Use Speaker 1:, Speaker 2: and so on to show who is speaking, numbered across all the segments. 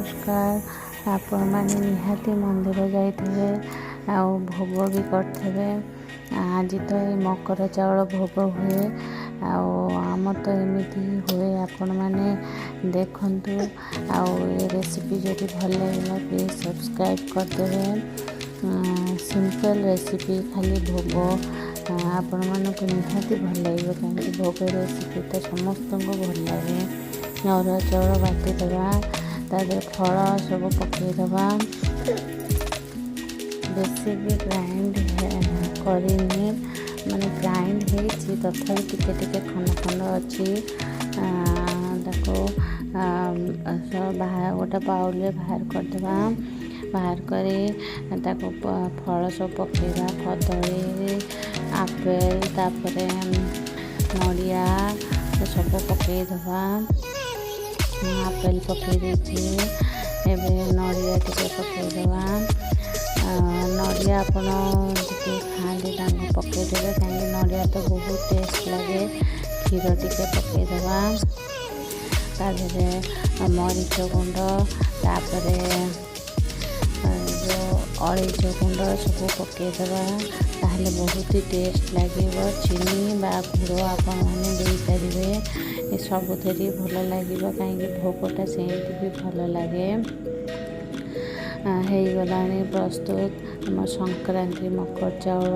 Speaker 1: नमस्कार आपण माने निहाती मंदिर जाइथिबे आउ भोग भी करथिबे। आज तो ये मकर चाउल भोग हुए आम तो एमती हुए आपण माने देखंतु। आउ ये रेसिपी जदि भल लगे प्लीज सब्सक्राइब करदेवे। सिंपल रेसिपी खाली भोग आपण मानक निहाती भल लगे कहीं भोग रेसिपी तो समस्त को भल लगे। अरुआ चाउल बाटी देवा तादे फल सब पकईदबा बेसी भी ग्राइंड करनी माने ग्राइंड होती तथापि टिके टिके खंड खंड अच्छी गोटे बाउल बाहर करदेवा। बाहर कर फल सब पकईवा कदली आपेल तापर नड़िया सब पकईदबा। आपेल पकई देछि एबे नड़िया टिके पकईदबा। नड़िया आपण टिके खाँती तांको पकईदेवे कहीं नड़िया तो बहुत टेस्ट लगे। क्षीर टिके पकईदबा ताधे मरीच गुंड तापरे जो अलैच गुंड सब पकईदबा ताहले बहुत ही टेस्ट लगे। चीनी बा गुड़ आपण मैंने दे पारे ये सबुथेरी भल लगे कहीं भोगटा सेमती भी भल लगे। हो गला प्रस्तुत आम संक्रांति मकर चाउल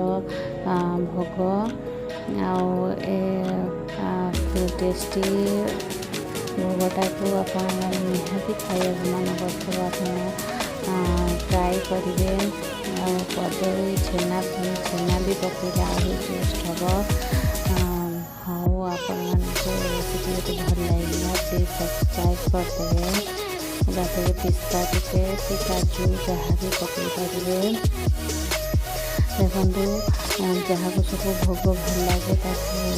Speaker 1: भोग आउ टेस्टी भोगटा को आप निहाती खाया मन कर ट्राए करेंगे। कदली छेना भी पकड़े आगे टेस्ट हम हाँ आपण रेसिपी भल लगे प्लीज सब्सक्राइब करदेवे। तापर पिस्ता टिके कि काजू जहाँ भी पकई पारे देखु जहाँ को सब भोग भल लगे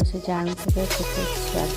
Speaker 1: से जानते स्वादिष्ट।